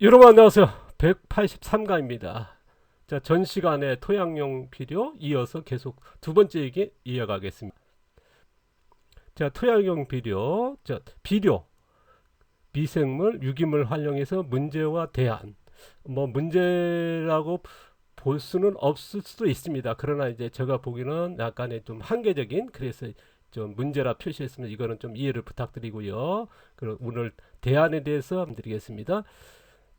여러분 안녕하세요. 183강입니다. 자, 전 시간에 토양용 비료 이어서 계속 두 번째 얘기 이어가겠습니다. 자, 토양용 비료, 비료, 미생물, 유기물 활용해서 문제와 대안. 뭐 문제라고 볼 수는 없을 수도 있습니다. 그러나 이제 제가 보기에는 약간의 좀 한계적인, 그래서 좀 문제라 표시했으면 이거는 좀 이해를 부탁드리고요. 그럼 오늘 대안에 대해서 드리겠습니다.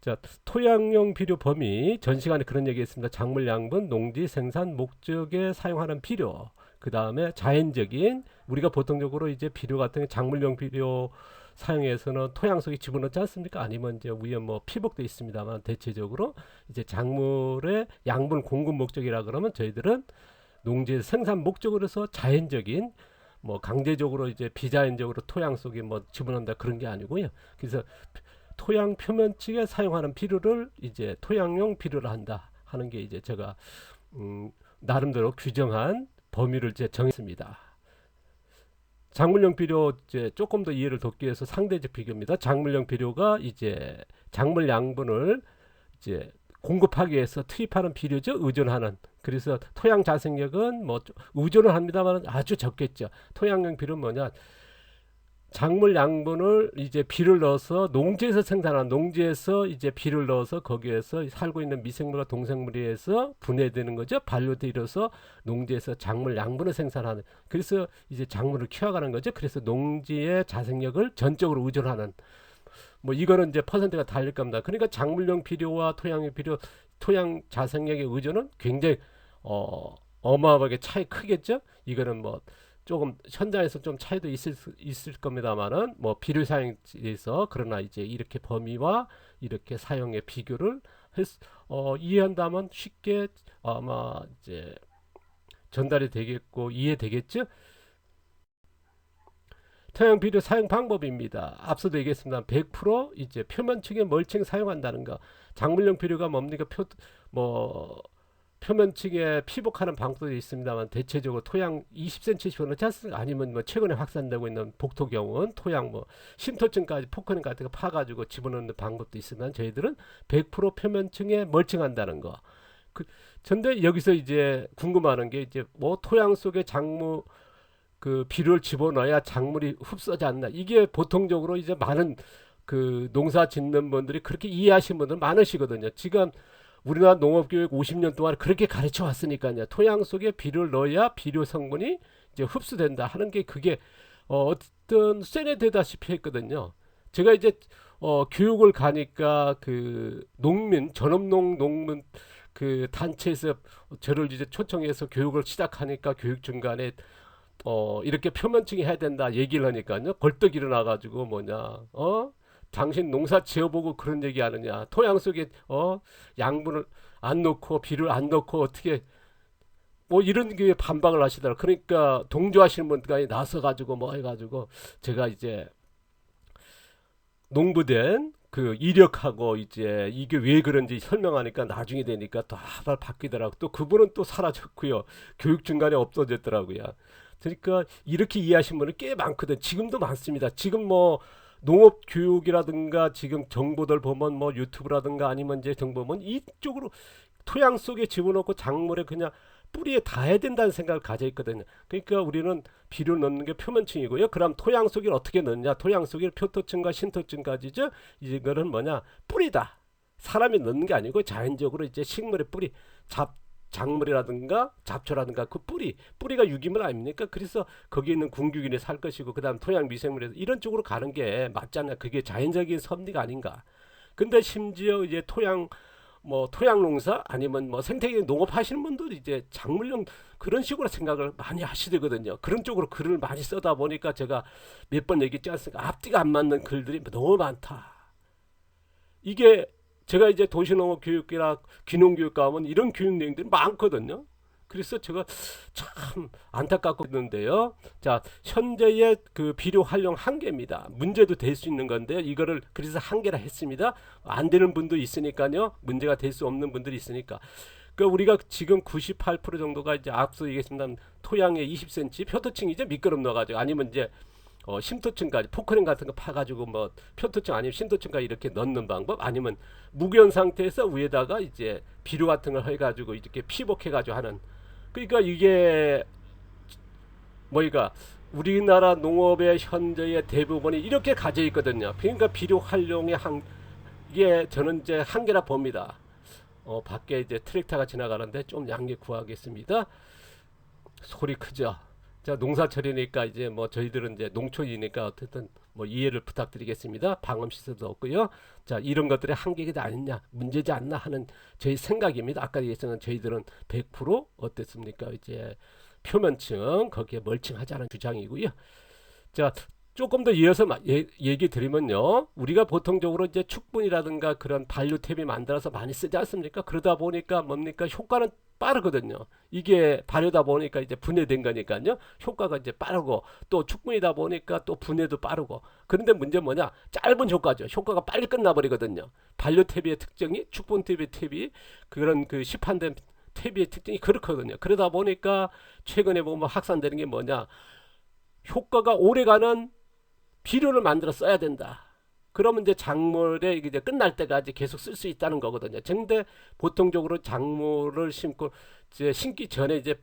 자, 토양용 비료 범위 전 시간에 그런 얘기했습니다. 작물 양분, 농지 생산 목적에 사용하는 비료. 그 다음에 자연적인 우리가 보통적으로 이제 비료 같은 게 작물용 비료 사용해서는 토양 속에 집어넣지 않습니까? 아니면 이제 위에 뭐 피복도 있습니다만 대체적으로 이제 작물의 양분 공급 목적이라 그러면 저희들은 농지 생산 목적으로서 자연적인 뭐 강제적으로 이제 비자연적으로 토양 속에 뭐 집어넣는다 그런 게 아니고요. 그래서 토양 표면층에 사용하는 비료를 이제 토양용 비료를 한다 하는 게 이제 제가 나름대로 규정한 범위를 이제 정했습니다. 작물용 비료 이제 조금 더 이해를 돕기 위해서 상대적 비교입니다. 작물용 비료가 이제 작물 양분을 이제 공급하기 위해서 투입하는 비료죠. 의존하는. 그래서 토양 자생력은 뭐 의존을 합니다만 아주 적겠죠. 토양용 비료는 뭐냐? 작물 양분을 이제 비를 넣어서 농지에서 생산한 농지에서 이제 비를 넣어서 거기에서 살고 있는 미생물과 동생물에 의해서 분해되는 거죠. 반려돼 이뤄서 농지에서 작물 양분을 생산하는. 그래서 이제 작물을 키워가는 거죠. 그래서 농지의 자생력을 전적으로 의존하는. 뭐 이거는 이제 퍼센트가 달릴 겁니다. 그러니까 작물용 비료와 토양용 비료, 토양 자생력의 의존은 굉장히 어마어마하게 차이 크겠죠. 이거는 뭐 조금 현장에서 좀 차이도 있을 겁니다만은 뭐 비료 사용에서 그러나 이제 이렇게 범위와 이렇게 사용의 비교를 이해한다면 쉽게 아마 이제 전달이 되겠고 이해되겠죠. 토양 비료 사용 방법입니다. 앞서도 얘기했습니다. 100% 이제 표면층에 멀칭 사용한다는 거. 작물용 비료가 뭡니까? 뭐 표면층에 피복하는 방법도 있습니다만 대체적으로 토양 20cm씩 넣지 않습니까? 아니면 뭐 최근에 확산되고 있는 복토경은 토양 뭐 심토층까지 포크닝 같은 거 파가지고 집어넣는 방법도 있으면 저희들은 100% 표면층에 멀칭한다는 거. 근데 여기서 이제 궁금한 게 이제 뭐 토양 속에 작물 그 비료를 집어넣어야 작물이 흡수하지 않나. 이게 보통적으로 이제 많은 그 농사 짓는 분들이 그렇게 이해하시는 분들 많으시거든요. 지금 우리나라 농업교육 50년 동안 그렇게 가르쳐 왔으니까요. 토양 속에 비료를 넣어야 비료 성분이 이제 흡수된다 하는 게 그게 어떤 세뇌되다시피 했거든요. 제가 이제 교육을 가니까 그 농민 전업농 농민 그 단체에서 저를 이제 초청해서 교육을 시작하니까 교육 중간에 이렇게 표면층이 해야 된다 얘기를 하니까요. 벌떡 일어나가지고 뭐냐, 당신 농사 지어보고 그런 얘기 하느냐. 토양 속에, 양분을 안 넣고, 비를 안 넣고, 어떻게, 뭐 이런 게 반박을 하시더라고요. 그러니까 동조하시는 분들이 나서가지고 뭐 해가지고 제가 이제 농부된 그 이력하고 이제 이게 왜 그런지 설명하니까 나중에 되니까 또 하발 바뀌더라고. 또 그분은 또 사라졌고요. 교육 중간에 없어졌더라고요. 그러니까 이렇게 이해하신 분은 꽤 많거든. 지금도 많습니다. 지금 뭐 농업 교육이라든가 지금 정보들 보면 뭐 유튜브라든가 아니면 이제 정보 보면 이쪽으로 토양 속에 집어넣고 작물에 그냥 뿌리에 닿아야 된다는 생각을 가져 있거든요. 그러니까 우리는 비료 넣는 게 표면층이고요. 그럼 토양 속에 어떻게 넣느냐? 토양 속에 표토층과 신토층까지죠. 이거는 뭐냐? 뿌리다. 사람이 넣는 게 아니고 자연적으로 이제 식물의 뿌리, 작물이라든가 잡초라든가 그 뿌리가 유기물 아닙니까? 그래서 거기에 있는 궁균이 살 것이고 그다음 토양 미생물에서 이런 쪽으로 가는 게 맞잖아요. 그게 자연적인 섭리가 아닌가? 근데 심지어 이제 토양 농사 아니면 뭐 생태계 농업 하시는 분들이 이제 작물용 그런 식으로 생각을 많이 하시거든요. 그런 쪽으로 글을 많이 써다 보니까 제가 몇 번 얘기했지 않습니까? 앞뒤가 안 맞는 글들이 너무 많다. 이게 제가 이제 도시농업 교육이나 귀농교육 가면 이런 교육 내용들이 많거든요. 그래서 제가 참 안타깝고 있는데요. 자, 현재의 그 비료 활용 한계입니다. 문제도 될 수 있는 건데요. 이거를 그래서 한계라 했습니다. 안 되는 분도 있으니까요. 문제가 될 수 없는 분들이 있으니까. 그 우리가 지금 98% 정도가 이제 앞서 얘기했습니다. 토양에 20cm 표토층이죠. 미끄럼 넣어가지고 아니면 이제 심토층까지 포크레인 같은 거 파가지고 뭐 표토층 아니면 심토층까지 이렇게 넣는 방법, 아니면 무견 상태에서 위에다가 이제 비료 같은 걸 해가지고 이렇게 피복해가지고 하는. 그러니까 이게 뭐이가 우리나라 농업의 현재의 대부분이 이렇게 가져 있거든요. 그러니까 비료 활용의 이게 저는 이제 한계라 봅니다. 밖에 이제 트랙터가 지나가는데 좀 양해 구하겠습니다. 소리 크죠? 자, 농사철이니까 이제 뭐 저희들은 이제 농촌이니까 어쨌든 뭐 이해를 부탁드리겠습니다. 방음 시설도 없고요. 자, 이런 것들의 한계가 아니냐, 문제지 않나 하는 저희 생각입니다. 아까 얘기했던 저희들은 100% 어땠습니까? 이제 표면층 거기에 멀칭하자는 주장이고요. 자, 조금 더 이어서 얘기 드리면요, 우리가 보통적으로 이제 축분이라든가 그런 반류탭이 만들어서 많이 쓰지 않습니까? 그러다 보니까 뭡니까, 효과는 빠르거든요. 이게 발효다 보니까 이제 분해된 거니까요, 효과가 이제 빠르고, 또 축분이다 보니까 또 분해도 빠르고. 그런데 문제 뭐냐, 짧은 효과죠. 효과가 빨리 끝나버리거든요. 반류탭의 특징이, 축분탭의 탭이, 그런 그 시판된 탭의 특징이 그렇거든요. 그러다 보니까 최근에 보면 확산되는 게 뭐냐, 효과가 오래가는 비료를 만들어 써야 된다. 그러면 이제 작물에 이제 끝날 때까지 계속 쓸 수 있다는 거거든요. 근데 보통적으로 작물을 심고 이제 심기 전에 이제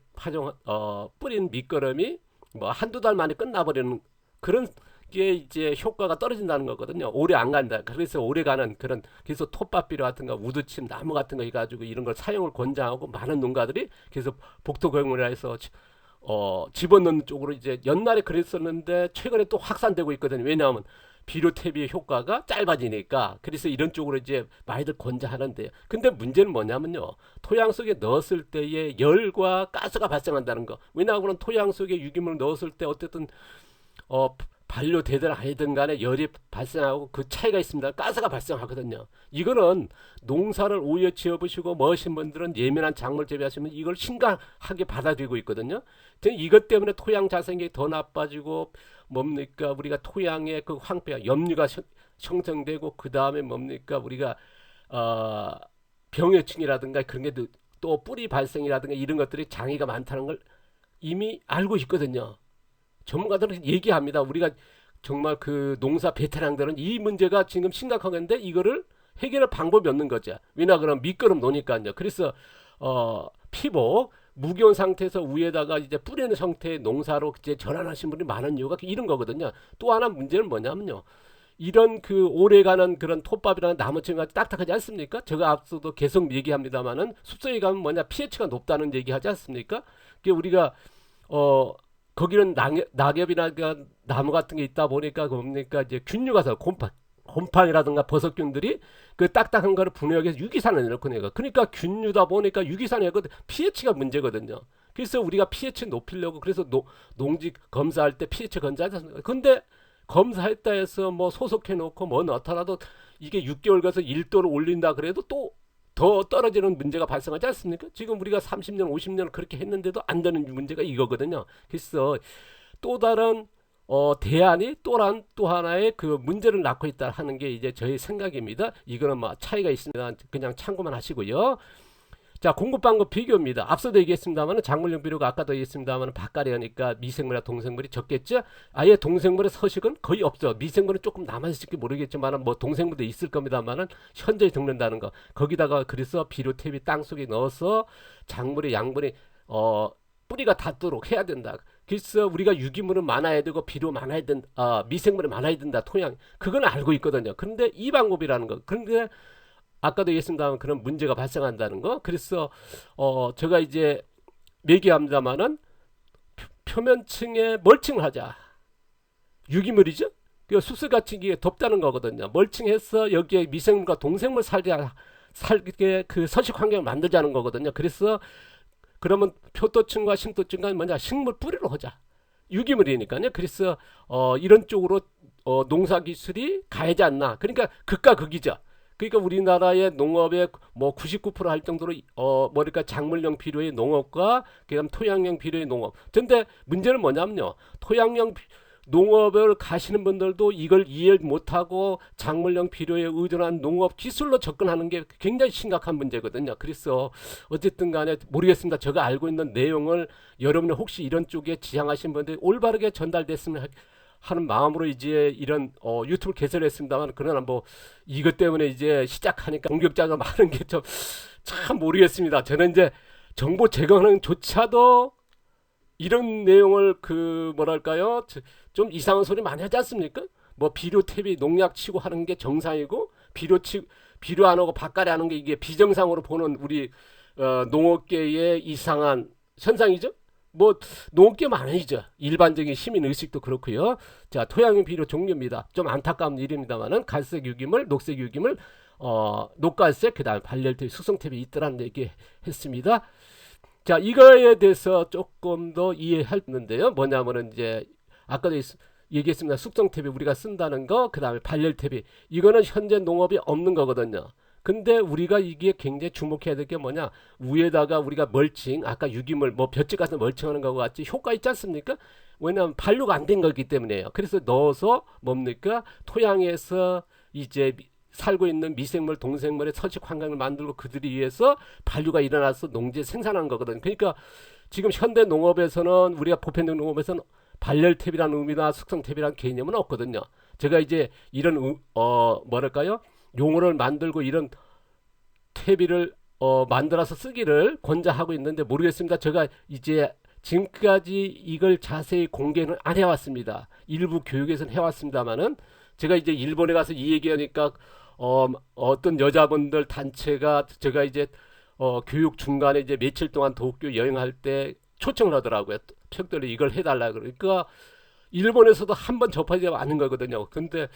뿌린 밑거름이 뭐 한두 달 만에 끝나버리는 그런 게 이제 효과가 떨어진다는 거거든요. 오래 안 간다. 그래서 오래 가는 그런, 그래서 톱밥비료 같은 거, 우두칩, 나무 같은 거 해가지고 이런 걸 사용을 권장하고, 많은 농가들이 그래서 복토경물이라 해서 집어넣는 쪽으로 이제 옛날에 그랬었는데 최근에 또 확산되고 있거든요. 왜냐하면 비료탭의 효과가 짧아지니까. 그래서 이런 쪽으로 이제 많이들 권장하는데요. 근데 문제는 뭐냐면요, 토양 속에 넣었을 때의 열과 가스가 발생한다는 거. 왜냐하면 토양 속에 유기물을 넣었을 때 어쨌든 반려되든 아니든 간에 열이 발생하고 그 차이가 있습니다. 가스가 발생하거든요. 이거는 농사를 오히려 지어보시고 뭐 하신 분들은, 예민한 작물 재배하시면 이걸 심각하게 받아들이고 있거든요. 이것 때문에 토양 자생이 더 나빠지고, 뭡니까, 우리가 토양의 그 황폐화, 염류가 형성되고, 그 다음에 뭡니까, 우리가 병해충이라든가 그런 게 또 뿌리 발생이라든가 이런 것들이 장애가 많다는 걸 이미 알고 있거든요. 전문가들은 얘기합니다. 우리가 정말 그 농사 베테랑들은 이 문제가 지금 심각한 건데 이거를 해결할 방법이 없는 거죠. 왜냐 그러면 밑거름 노니까요. 그래서 피복 무기온 상태에서 위에다가 이제 뿌리는 형태의 농사로 이제 전환하신 분이 많은 이유가 이런 거거든요. 또 하나 문제는 뭐냐면요, 이런 그 오래가는 그런 톱밥이라는 나무층이 딱딱하지 않습니까? 제가 앞서도 계속 얘기합니다만은 숲속에 가면 뭐냐, pH가 높다는 얘기하지 않습니까? 그게 우리가 거기는 낙엽이나 나무 같은 게 있다 보니까 뭡니까, 이제 균류가 서 곰팡이라든가 버섯균들이 그 딱딱한 거를 분해하기 위해서 유기산을 넣고 내가, 그러니까 균류다 보니까 유기산이 pH가 문제거든요. 그래서 우리가 pH 높이려고 그래서 농지 검사할 때 pH 검사하지 않습니까? 근데 검사했다 해서 뭐 소속해 놓고 뭐 넣더라도 이게 6개월 가서 1도를 올린다 그래도 또 더 떨어지는 문제가 발생하지 않습니까? 지금 우리가 30년, 50년 그렇게 했는데도 안 되는 문제가 이거거든요. 그래서 또 다른 대안이 또 하나의 그 문제를 낳고 있다 하는 게 이제 저희 생각입니다. 이거는 뭐 차이가 있습니다. 그냥 참고만 하시고요. 자, 공급 방법 비교입니다. 앞서도 얘기했습니다만 작물용 비료가 아까도 얘기했습니다만 바깥이니까 미생물이나 동생물이 적겠죠. 아예 동생물의 서식은 거의 없죠. 미생물은 조금 남아있을지 모르겠지만 뭐 동생물도 있을 겁니다만 현저히 적는다는 거. 거기다가 그래서 비료탭이 땅속에 넣어서 작물의 양분이 뿌리가 닿도록 해야 된다. 그래서 우리가 유기물은 많아야 되고 비료 많아야 된다, 미생물이 많아야 된다, 토양. 그건 알고 있거든요. 그런데 이 방법이라는 거. 그런데 아까도 얘기했습니다만 그런 문제가 발생한다는 거. 그래서 제가 이제 얘기합니다만은 표면층에 멀칭을 하자. 유기물이죠. 그 숲속같이 이게 덥다는 거거든요. 멀칭해서 여기에 미생물과 동생물 살게 그 서식 환경을 만들자는 거거든요. 그래서 그러면 표토층과 심토층과 뭐냐, 식물 뿌리로 하자. 유기물이니까요. 그래서 이런 쪽으로 농사 기술이 가야지 않나. 그러니까 극과 극이죠. 그러니까 우리나라의 농업의 뭐 99% 할 정도로 뭐랄까 작물용 비료의 농업과 그다음 토양용 비료의 농업. 근데 문제는 뭐냐면요, 토양용 농업을 가시는 분들도 이걸 이해 못하고 작물용 비료에 의존한 농업 기술로 접근하는 게 굉장히 심각한 문제거든요. 그래서 어쨌든 간에 모르겠습니다. 제가 알고 있는 내용을 여러분이 혹시 이런 쪽에 지향하신 분들이 올바르게 전달됐으면 하는 마음으로 이제 이런 유튜브를 개설했습니다만, 그러나 뭐 이것 때문에 이제 시작하니까 공격자가 많은 게 좀 참 모르겠습니다. 저는 이제 정보 제공하는 조차도 이런 내용을 그 뭐랄까요, 좀 이상한 소리 많이 하지 않습니까? 뭐 비료 퇴비 농약 치고 하는 게 정상이고 비료 안 하고 밭갈이 하는 게 이게 비정상으로 보는 우리 농업계의 이상한 현상이죠. 뭐 농업계만 아니죠. 일반적인 시민 의식도 그렇고요. 자, 토양용 비료 종류입니다. 좀 안타까운 일입니다만은 갈색 유기물, 녹색 유기물, 녹갈색, 그다음에 발열퇴비, 숙성퇴비 있더라는 얘기 했습니다. 자, 이거에 대해서 조금 더 이해했는데요. 뭐냐면은 이제 아까도 얘기했습니다. 숙성퇴비 우리가 쓴다는 거, 그다음에 발열퇴비, 이거는 현재 농업이 없는 거거든요. 근데 우리가 이게 굉장히 주목해야 될 게 뭐냐, 위에다가 우리가 멀칭, 아까 유기물 뭐 볏짚 같은 멀칭하는 거 같이 효과 있지 않습니까? 왜냐하면 반류가 안 된 거기 때문에요. 그래서 넣어서 뭡니까, 토양에서 이제 살고 있는 미생물, 동생물의 서식 환경을 만들고 그들이 위해서 반류가 일어나서 농지 생산하는 거거든요. 그러니까 지금 현대 농업에서는, 우리가 보편적 농업에서는 발열탭이라는 의미나 숙성탭이라는 개념은 없거든요. 제가 이제 이런 뭐랄까요, 용어를 만들고 이런 퇴비를 만들어서 쓰기를 권장하고 있는데 모르겠습니다. 제가 이제 지금까지 이걸 자세히 공개는 안 해왔습니다. 일부 교육에서는 해왔습니다만은, 제가 이제 일본에 가서 이 얘기하니까 어떤 여자분들 단체가 제가 이제 교육 중간에 이제 며칠 동안 도쿄 여행할 때 초청을 하더라고요. 특별히 이걸 해달라 그러니까 일본에서도 한번 접하지 않은 거거든요. 근데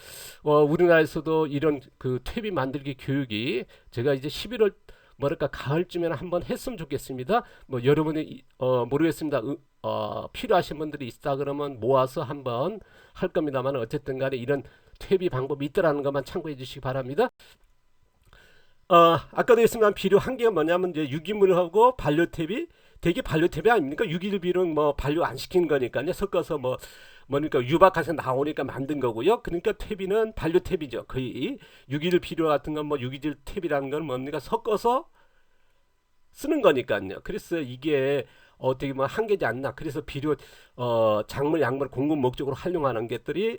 우리나라에서도 이런 그 퇴비 만들기 교육이 제가 이제 11월 뭐랄까 가을쯤에는 한번 했으면 좋겠습니다. 뭐 여러분이 모르겠습니다. 필요하신 분들이 있다 그러면 모아서 한번 할 겁니다만, 어쨌든 간에 이런 퇴비 방법이 있더라는 것만 참고해 주시기 바랍니다. 아까도 했습니다. 비료 한계가 뭐냐면 이제 유기물하고 반려퇴비, 되게 반려퇴비 아닙니까? 유기질 비료는 뭐 반려 안 시킨 거니까요. 섞어서 뭐니까 유박해서 나오니까 만든 거고요. 그러니까 퇴비는 반려퇴비죠. 거의 유기질 비료 같은 건 뭐 유기질 퇴비라는 건 뭡니까? 섞어서 쓰는 거니까요. 그래서 이게 어떻게 보면 한계지 않나. 그래서 비료 작물 약물 공급 목적으로 활용하는 것들이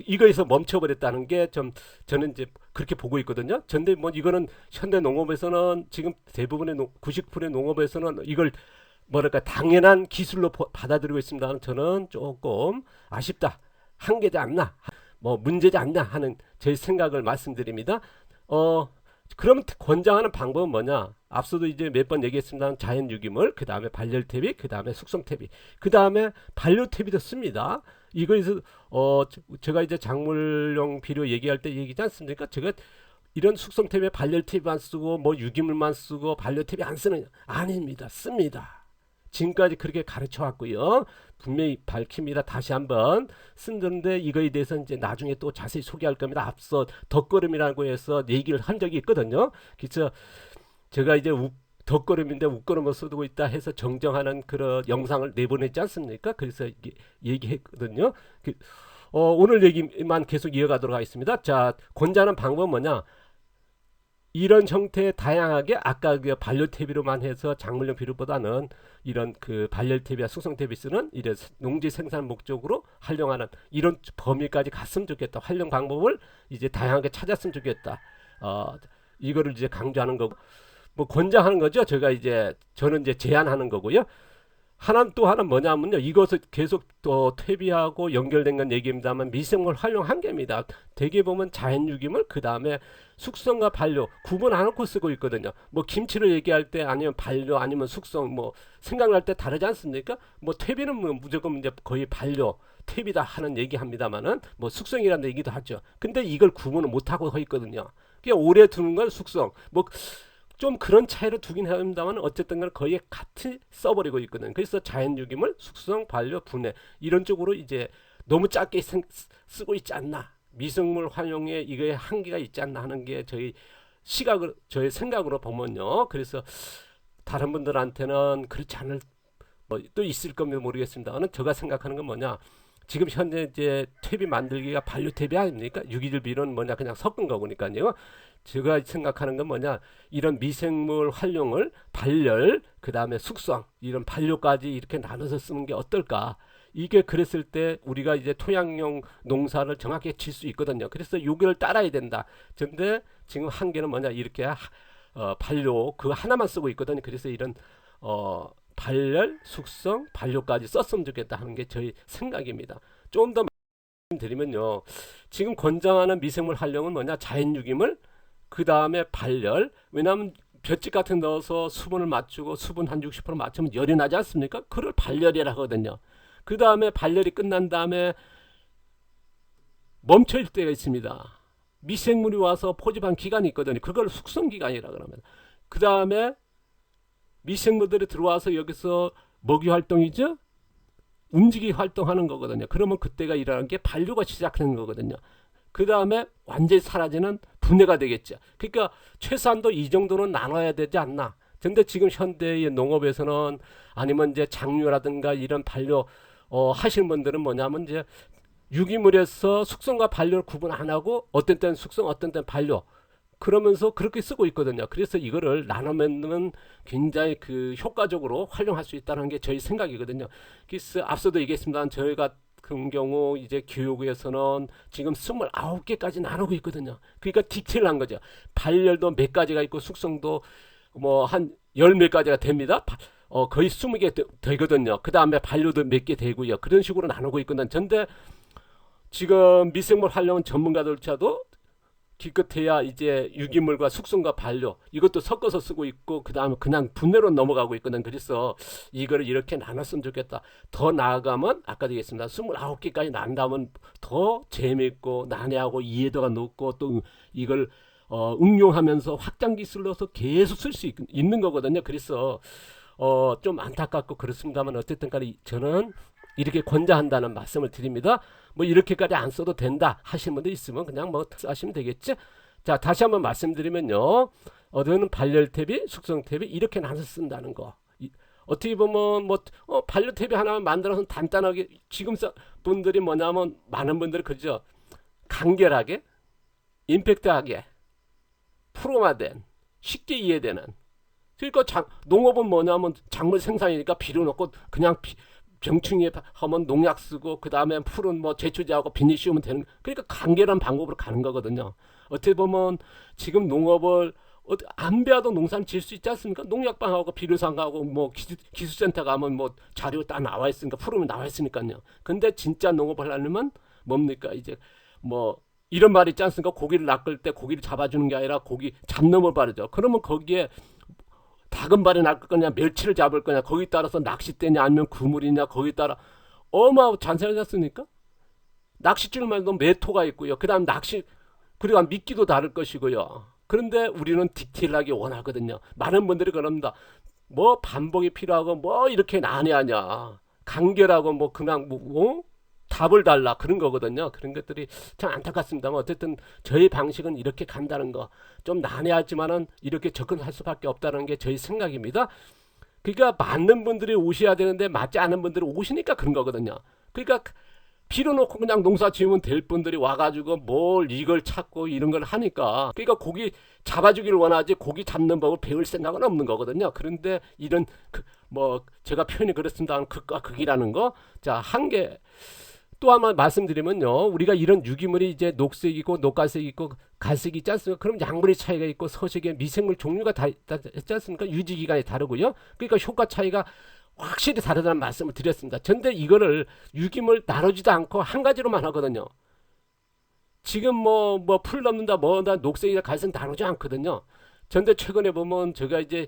이거에서 멈춰버렸다는 게 좀 저는 이제 그렇게 보고 있거든요. 근데 뭐 이거는 현대 농업에서는 지금 대부분의 90%의 농업에서는 이걸 뭐랄까 당연한 기술로 받아들이고 있습니다. 저는 조금 아쉽다, 한계지 않나, 뭐 문제지 않나 하는 제 생각을 말씀드립니다. 그럼 권장하는 방법은 뭐냐? 앞서도 이제 몇 번 얘기했습니다. 자연 유기물, 그 다음에 발열퇴비, 그 다음에 숙성퇴비, 그 다음에 반려퇴비도 씁니다. 이거에서 제가 이제 작물용 비료 얘기할 때 얘기지 않습니까? 제가 이런 숙성퇴비, 발열퇴비만 쓰고 뭐 유기물만 쓰고 반려퇴비 안 쓰는, 아닙니다. 씁니다. 지금까지 그렇게 가르쳐 왔고요. 분명히 밝힙니다. 다시 한번 쓴다는데 이거에 대해서 이제 나중에 또 자세히 소개할 겁니다. 앞서 덧걸음이라고 해서 얘기를 한 적이 있거든요. 그래서 제가 이제 덧걸음인데 웃걸음을 쓰고 있다 해서 정정하는 그런 영상을 내보냈지 않습니까? 그래서 얘기했거든요. 오늘 얘기만 계속 이어가도록 하겠습니다. 자, 권장하는 방법은 뭐냐? 이런 형태의 다양하게, 아까 그 반려퇴비로만 해서 작물용 비료보다는 이런 그 발열퇴비와 숙성퇴비 쓰는 이런 농지 생산 목적으로 활용하는 이런 범위까지 갔으면 좋겠다. 활용 방법을 이제 다양하게 찾았으면 좋겠다. 이거를 이제 강조하는 거고, 뭐 권장하는 거죠. 저는 이제 제안하는 거고요. 또 하나 뭐냐면요, 이것을 계속 또 퇴비하고 연결된 건 얘기입니다만 미생물 활용 한계입니다. 대개 보면 자연 유기물, 그 다음에 숙성과 반려 구분 안 하고 쓰고 있거든요. 뭐 김치를 얘기할 때 아니면 반려 아니면 숙성 뭐 생각날 때 다르지 않습니까? 뭐 퇴비는 뭐 무조건 이제 거의 반려 퇴비다 하는 얘기합니다만은 뭐 숙성이라는 얘기도 하죠. 근데 이걸 구분을 못 하고 있거든요. 그냥 오래 두는 건 숙성, 뭐 좀 그런 차이로 두긴 합니다만 어쨌든 간 거의 같이 써버리고 있거든요. 그래서 자연유기물, 숙성, 반려, 분해 이런 쪽으로 이제 너무 짧게 쓰고 있지 않나, 미생물 활용에 이거에 한계가 있지 않나 하는 게 저의 생각으로 보면요. 그래서 다른 분들한테는 그렇지 않을 또 있을 겁니다. 모르겠습니다만 제가 생각하는 건 뭐냐, 지금 현재 이제 퇴비 만들기가 반려 퇴비 아닙니까? 유기질 비료는 뭐냐, 그냥 섞은 거니까요. 제가 생각하는 건 뭐냐, 이런 미생물 활용을 발열, 그 다음에 숙성, 이런 반려까지 이렇게 나눠서 쓰는 게 어떨까, 이게 그랬을 때 우리가 이제 토양용 농사를 정확히 질 수 있거든요. 그래서 요기를 따라야 된다. 근데 지금 한계는 뭐냐, 이렇게 반려 그 하나만 쓰고 있거든요. 그래서 이런 발열, 숙성, 반려까지 썼으면 좋겠다 하는 게 저희 생각입니다. 좀 더 말씀드리면요, 지금 권장하는 미생물 활용은 뭐냐, 자연 유기물, 그 다음에 발열. 왜냐하면 볏짚 같은 데 넣어서 수분을 맞추고 수분 한 60% 맞추면 열이 나지 않습니까? 그걸 발열이라 하거든요. 그 다음에 발열이 끝난 다음에 멈춰질 때가 있습니다. 미생물이 와서 포집한 기간이 있거든요. 그걸 숙성 기간이라 그러면. 그 다음에 미생물들이 들어와서 여기서 먹이 활동이죠. 움직이 활동하는 거거든요. 그러면 그때가 일어나는 게 반류가 시작하는 거거든요. 그 다음에 완전히 사라지는 분해가 되겠죠. 그러니까 최소한도 이 정도는 나눠야 되지 않나. 근데 지금 현대의 농업에서는 아니면 이제 장류라든가 이런 반려 하시는 분들은 뭐냐면 이제 유기물에서 숙성과 반려를 구분 안 하고 어떤 때는 숙성, 어떤 때는 반려. 그러면서 그렇게 쓰고 있거든요. 그래서 이거를 나누면 굉장히 그 효과적으로 활용할 수 있다는 게 저희 생각이거든요. 그래서 앞서도 얘기했습니다만 저희 같은 경우 이제 교육에서는 지금 29개까지 나누고 있거든요. 그러니까 디테일한 거죠. 발열도 몇 가지가 있고 숙성도 뭐 한 열 몇 가지가 됩니다. 거의 20개 되거든요. 그 다음에 반려도 몇 개 되고요. 그런 식으로 나누고 있거든요. 근데 지금 미생물 활용 전문가들조차도 기껏해야 이제 유기물과 숙성과 반려 이것도 섞어서 쓰고 있고 그 다음에 그냥 분해로 넘어가고 있거든. 그래서 이거를 이렇게 나눴으면 좋겠다. 더 나아가면 아까도 얘기했습니다. 29개까지 난다면 더 재미있고 난해하고 이해도가 높고 또 이걸 응용하면서 확장 기술로서 계속 쓸 수 있는 거거든요. 그래서 좀 안타깝고 그렇습니다만 어쨌든 간에 저는 이렇게 권장한다는 말씀을 드립니다. 뭐 이렇게까지 안 써도 된다 하시는 분들 있으면 그냥 뭐 하시면 되겠지. 자, 다시 한번 말씀드리면요, 어느 발열 탭이 숙성 탭이 이렇게 나눠서 쓴다는 거. 어떻게 보면 뭐 발열 탭이 하나만 만들어서 단단하게 지금 분들이 뭐냐면 많은 분들이 그죠, 간결하게 임팩트하게 프로마된 쉽게 이해되는. 그러니까 농업은 뭐냐면 작물 생산이니까 비료 넣고 그냥 병충해 하면 농약 쓰고 그 다음에 풀은 뭐 제초제하고 비닐 씌우면 되는. 그러니까 간결한 방법으로 가는 거거든요. 어떻게 보면 지금 농업을 안 배워도 농사는 지을 수 있지 않습니까? 농약방하고 비료상하고 뭐 기술센터 가면 뭐 자료 다 나와 있으니까 풀으면 나와 있으니까요. 근데 진짜 농업을 하려면 뭡니까? 이제 뭐 이런 말 있지 않습니까? 고기를 낚을 때 고기를 잡아주는 게 아니라 고기 잡놈을 바르죠. 그러면 거기에 다금발이 낚을 거냐 멸치를 잡을 거냐 거기 따라서 낚싯대냐 아니면 그물이냐 거기 따라 어마어마하고 잔소리 하셨으니까 낚싯줄만도 메토가 있고요. 그 다음 그리고 미끼도 다를 것이고요. 그런데 우리는 디테일하게 원하거든요. 많은 분들이 그럽니다. 뭐 반복이 필요하고 뭐 이렇게 난해하냐, 간결하고 뭐 그냥 뭐 답을 달라 그런 거거든요. 그런 것들이 참 안타깝습니다만 어쨌든 저희 방식은 이렇게 간다는 거. 좀 난해하지만은 이렇게 접근할 수밖에 없다는 게 저희 생각입니다. 그러니까 맞는 분들이 오셔야 되는데 맞지 않은 분들이 오시니까 그런 거거든요. 그러니까 빌어놓고 그냥 농사 지으면 될 분들이 와가지고 뭘 이걸 찾고 이런 걸 하니까, 그러니까 고기 잡아주기를 원하지 고기 잡는 법을 배울 생각은 없는 거거든요. 그런데 이런 뭐 제가 표현이 그렇습니다. 극과 극이라는 거. 자, 한계 또 한번 말씀드리면요, 우리가 이런 유기물이 이제 녹색이고 녹갈색이 있고 갈색이 있지 않습니까? 그럼 약물의 차이가 있고 서식의 미생물 종류가 다 있지 않습니까? 유지 기간이 다르고요. 그러니까 효과 차이가 확실히 다르다는 말씀을 드렸습니다. 근데 이거를 유기물 나누지도 않고 한 가지로만 하거든요. 지금 뭐 풀 넣는다 뭐다 녹색이나 갈색 나누지 않거든요. 근데 최근에 보면 제가 이제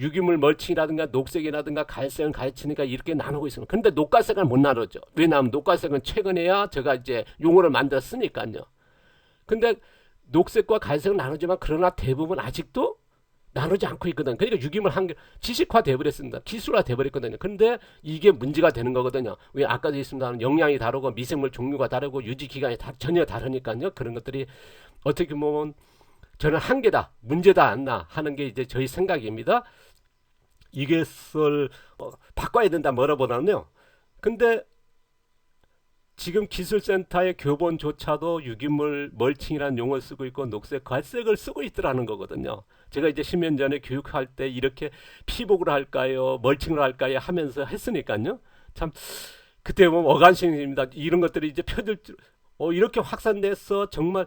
유기물 멀칭이라든가 녹색이라든가 갈색은 가르치니까 이렇게 나누고 있습니다. 근데 녹갈색은 못 나누죠. 왜냐하면 녹갈색은 최근에야 제가 이제 용어를 만들었으니까요. 근데 녹색과 갈색은 나누지만 그러나 대부분 아직도 나누지 않고 있거든. 그러니까 유기물 한계 지식화 돼버렸습니다. 기술화 돼버렸거든요. 근데 이게 문제가 되는 거거든요. 왜 아까도 있습니다. 영양이 다르고 미생물 종류가 다르고 유지 기간이 전혀 다르니까요. 그런 것들이 어떻게 보면 저는 한계다, 문제다 않나 하는 게 이제 저희 생각입니다. 이것을 바꿔야 된다 뭐라보다는요. 근데 지금 기술센터의 교본조차도 유기물 멀칭이라는 용어를 쓰고 있고 녹색, 갈색을 쓰고 있더라는 거거든요. 제가 이제 10년 전에 교육할 때 이렇게 피복을 할까요, 멀칭을 할까요 하면서 했으니까요. 참 그때 보면 어간신입니다. 이런 것들이 이제 이렇게 확산돼서 정말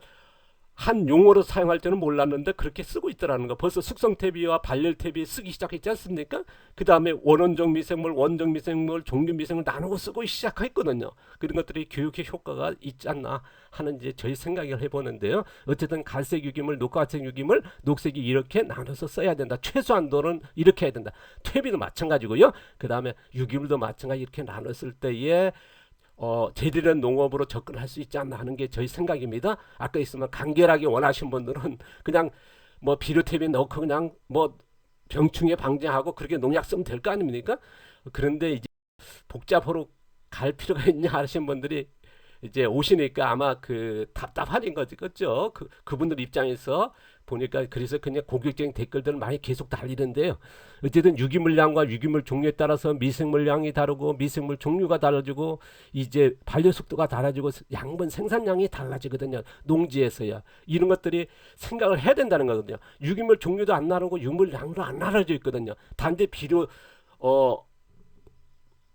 한 용어로 사용할 때는 몰랐는데 그렇게 쓰고 있더라는 거. 벌써 숙성태비와 발열태비 쓰기 시작했지 않습니까? 그 다음에 원원적 미생물, 원적 미생물, 종균 미생물 나누고 쓰고 시작했거든요. 그런 것들이 교육의 효과가 있지 않나 하는 이제 저희 생각을 해보는데요. 어쨌든 갈색 유기물, 녹갈색 유기물, 녹색이 이렇게 나눠서 써야 된다. 최소한도는 이렇게 해야 된다. 퇴비도 마찬가지고요. 그 다음에 유기물도 마찬가지 이렇게 나눴을 때에 제대로 된 농업으로 접근할 수 있지 않나 하는 게 저희 생각입니다. 아까 있으면 간결하게 원하신 분들은 그냥 뭐 비료탭에 넣고 그냥 뭐 병충해 방지하고 그렇게 농약 쓰면 될 거 아닙니까? 그런데 이제 복잡으로 갈 필요가 있냐 하시는 분들이 이제 오시니까 아마 그 답답하신 거지, 그죠? 그분들 입장에서 보니까 그래서 그냥 공격적인 댓글들을 많이 계속 달리는데요. 어쨌든 유기물량과 유기물 종류에 따라서 미생물량이 다르고 미생물 종류가 달라지고 이제 반려 속도가 달라지고 양분 생산량이 달라지거든요. 농지에서야 이런 것들이 생각을 해야 된다는 거거든요. 유기물 종류도 안 나누고 유물량도 안 나눠져 있거든요. 단지 비료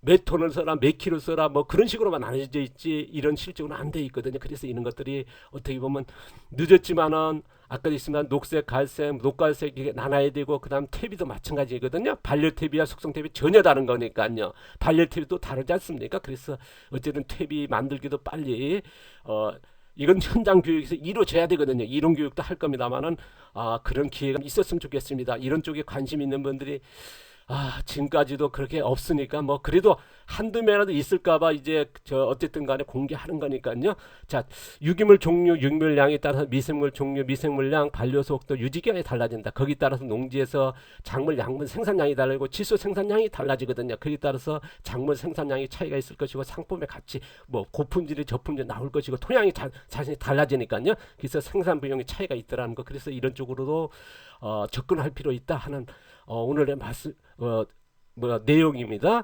몇 톤을 써라, 몇 킬로 써라, 뭐 그런 식으로만 나눠져 있지 이런 실적으로 안 돼 있거든요. 그래서 이런 것들이 어떻게 보면 늦었지만은 아까 있으면 녹색, 갈색, 녹갈색이 나눠야 되고 그다음 퇴비도 마찬가지거든요. 발열 퇴비와 숙성 퇴비 전혀 다른 거니까요. 발열 퇴비도 다르지 않습니까? 그래서 어쨌든 퇴비 만들기도 빨리 이건 현장 교육에서 이루어져야 되거든요. 이론 교육도 할 겁니다만은 그런 기회가 있었으면 좋겠습니다. 이런 쪽에 관심 있는 분들이 지금까지도 그렇게 없으니까 뭐 그래도 한두 명이라도 있을까봐 이제 어쨌든 간에 공개하는 거니까요. 자, 유기물 종류, 유기물량에 따라서 미생물 종류, 미생물량, 반려 속도, 유지기간이 달라진다. 거기에 따라서 농지에서 작물 양분 생산량이 달라지고 질소 생산량이 달라지거든요. 거기에 따라서 작물 생산량이 차이가 있을 것이고 상품의 가치, 뭐 고품질이 저품질 나올 것이고 토양이 자신이 달라지니까요. 그래서 생산 비용의 차이가 있더라는 거. 그래서 이런 쪽으로도 접근할 필요 있다 하는 오늘의 말씀 내용입니다.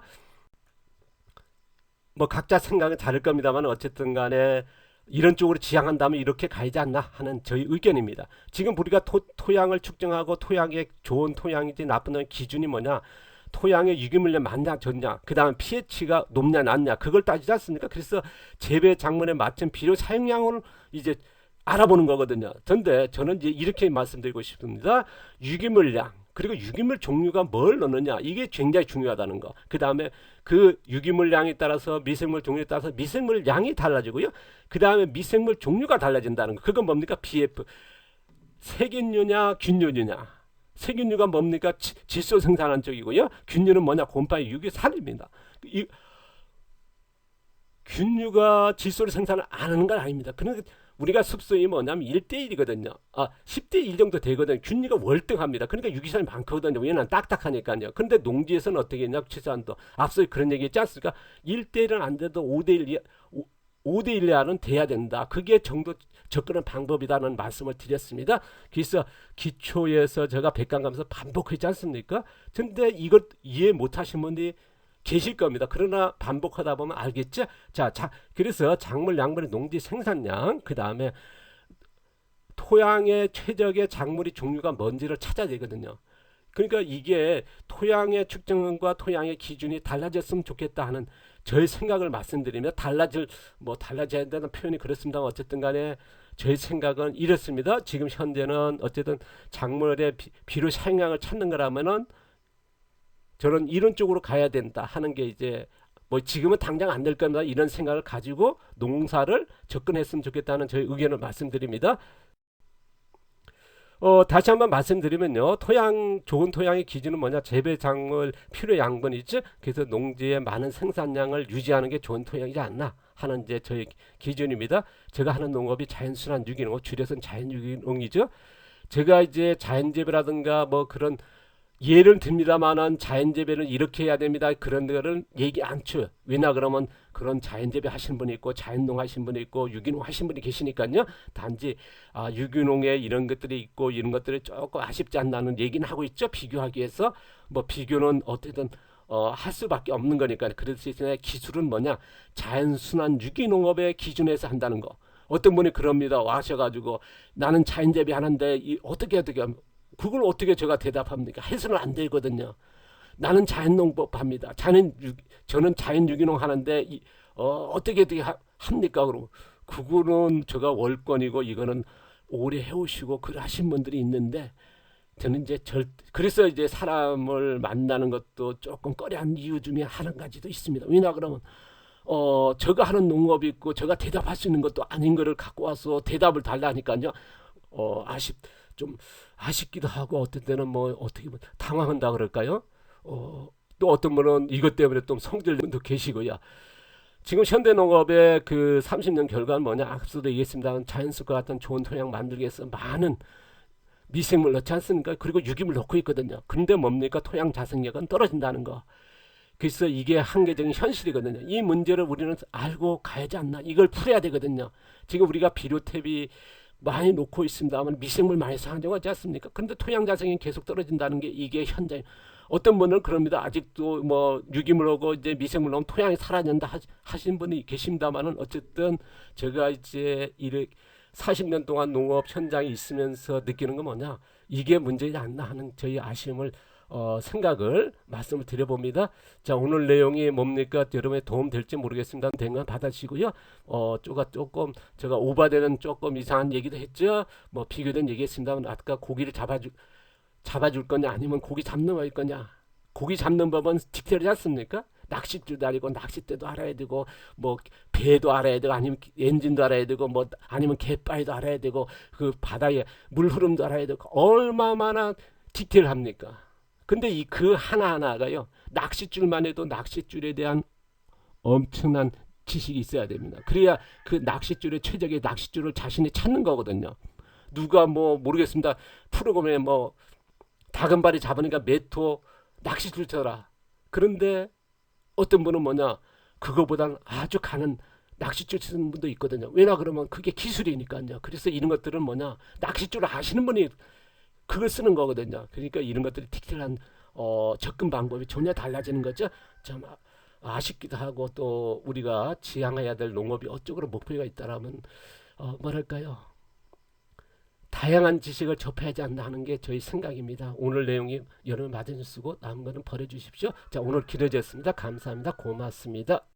뭐 각자 생각은 다를 겁니다만 어쨌든 간에 이런 쪽으로 지향한다면 이렇게 가야지 않나 하는 저희 의견입니다. 지금 우리가 토양을 측정하고 토양의 좋은 토양인지 나쁜 토양 기준이 뭐냐, 토양의 유기물량 많냐 적냐, 그 다음 pH가 높냐 낮냐 그걸 따지지 않습니까? 그래서 재배 작물에 맞춘 비료 사용량을 이제 알아보는 거거든요. 근데 저는 이제 이렇게 말씀드리고 싶습니다. 유기물량 그리고 유기물 종류가 뭘 넣느냐 이게 굉장히 중요하다는 거. 그 다음에 그 유기물량에 따라서 미생물 종류에 따라서 미생물량이 달라지고요. 그 다음에 미생물 종류가 달라진다는 거. 그건 뭡니까? BF 세균류냐 균류냐. 세균류가 뭡니까? 질소 생산한 쪽이고요. 균류는 뭐냐? 곰팡이 유기살입니다. 이 균류가 질소를 생산을 안 하는 건 아닙니다. 그러니까 우리가 습성이 뭐냐면 1대1이거든요. 10대1 정도 되거든요. 균류가 월등합니다. 그러니까 유기산이 많거든요. 왜냐면 딱딱하니까요. 그런데 농지에서는 어떻게 했냐? 최소한도 앞서 그런 얘기 했지 않습니까? 1대1은 안 돼도 5대1 이하는 돼야 된다. 그게 정도 접근한 방법이라는 말씀을 드렸습니다. 그래서 기초에서 제가 백강감에서 반복하지 않습니까? 근데 이것 이해 못하신 분들이 계실 겁니다. 그러나 반복하다 보면 알겠죠? 그래서 작물 양분의 농지 생산량, 그 다음에 토양의 최적의 작물의 종류가 뭔지를 찾아야 되거든요. 그러니까 이게 토양의 측정과 토양의 기준이 달라졌으면 좋겠다 하는 저의 생각을 말씀드리면 달라져야 된다는 표현이 그렇습니다. 어쨌든 간에 저의 생각은 이렇습니다. 지금 현재는 어쨌든 작물의 비료 사용량을 찾는 거라면은 저는 이런 쪽으로 가야 된다 하는 게 이제 뭐 지금은 당장 안 될 겁니다. 이런 생각을 가지고 농사를 접근했으면 좋겠다는 저희 의견을 말씀드립니다. 다시 한번 말씀드리면요. 좋은 토양의 기준은 뭐냐? 재배 작물 필요 양분이죠. 그래서 농지의 많은 생산량을 유지하는 게 좋은 토양이지 않나 하는 이제 저희 기준입니다. 제가 하는 농업이 자연순환 유기농, 줄여서는 자연유기농이죠. 제가 이제 자연재배라든가 뭐 그런 예를 듭니다만은 자연재배는 이렇게 해야 됩니다. 그런 거를 얘기 안 쳐요. 왜냐 그러면 그런 자연재배 하시는 분이 있고 자연농 하시는 분이 있고 유기농 하시는 분이 계시니까요. 단지 유기농에 이런 것들이 있고 이런 것들이 조금 아쉽지 않나는 얘기는 하고 있죠. 비교하기 위해서 뭐 비교는 어쨌든 할 수밖에 없는 거니까. 그래서 기술은 뭐냐? 자연순환 유기농업의 기준에서 한다는 거. 어떤 분이 그럽니다. 와셔가지고 나는 자연재배 하는데 어떻게 그걸 어떻게 제가 대답합니까? 해서는 안 되거든요. 나는 자연농법 합니다. 저는 자연 유기농 하는데 어떻게 합니까? 그러고 그거는 제가 월권이고 이거는 오래 해오시고 그러신 분들이 있는데 저는 이제 그래서 이제 사람을 만나는 것도 조금 꺼려하는 이유 중에 한 가지도 있습니다. 왜냐 그러면 제가 하는 농업이 있고 제가 대답할 수 있는 것도 아닌 거를 갖고 와서 대답을 달라니까요. 좀 아쉽기도 하고 어떤 때는 뭐 어떻게 보면 당황한다 그럴까요? 또 어떤 분은 이것 때문에 또 성질 분도 계시고요. 지금 현대농업의 그 30년 결과는 뭐냐? 앞서도 얘기했습니다. 자연스과 같은 좋은 토양 만들기 위해서 많은 미생물 넣지 않습니까? 그리고 유기물 넣고 있거든요. 근데 뭡니까? 토양 자생력은 떨어진다는 거. 그래서 이게 한계적인 현실이거든요. 이 문제를 우리는 알고 가야지 않나. 이걸 풀어야 되거든요. 지금 우리가 비료탭이 많이 놓고 있습니다만 미생물 많이 사용하지 않습니까? 그런데 토양 자생이 계속 떨어진다는 게 이게 현재 어떤 분은 그럽니다. 아직도 뭐 유기물하고 이제 미생물 넣으면 토양이 사라진다 하시는 분이 계십니다만은 어쨌든 제가 이제 40년 동안 농업 현장에 있으면서 느끼는 건 뭐냐? 이게 문제지 않나 하는 저희 아쉬움을 생각을 말씀을 드려봅니다. 자, 오늘 내용이 뭡니까? 여러분의 도움 될지 모르겠습니다. 된건 받아주시고요. 조금 제가 오바되는 조금 이상한 얘기도 했죠. 뭐 비교된 얘기했습니다만 아까 고기를 잡아줄 거냐 아니면 고기 잡는 거 할 거냐. 고기 잡는 법은 디테일하지 않습니까? 낚싯줄도 알고 낚싯대도 알아야 되고 뭐 배도 알아야 되고 아니면 엔진도 알아야 되고 뭐 아니면 갯바위도 알아야 되고 그 바다에 물 흐름도 알아야 되고 얼마나 디테일합니까? 근데 그 하나하나가요. 낚싯줄만 해도 낚싯줄에 대한 엄청난 지식이 있어야 됩니다. 그래야 그 낚싯줄의 최적의 낚싯줄을 자신이 찾는 거거든요. 누가 뭐 모르겠습니다. 프로그램에 뭐 다금바리 잡으니까 메토 낚싯줄 쳐라. 그런데 어떤 분은 뭐냐 그거보다는 아주 가는 낚싯줄 치는 분도 있거든요. 왜냐 그러면 그게 기술이니까요. 그래서 이런 것들은 뭐냐 낚싯줄을 아시는 분이 그걸 쓰는 거거든요. 그러니까 이런 것들이 디테일한 접근 방법이 전혀 달라지는 거죠. 참 아쉽기도 하고 또 우리가 지향해야 될 농업이 어쩌고로 목표가 있다라면 뭐랄까요 다양한 지식을 접해야지 않나 하는 게 저희 생각입니다. 오늘 내용이 여러분 맞으시고 남은 거는 버려주십시오. 자, 오늘 길어졌습니다. 감사합니다. 고맙습니다.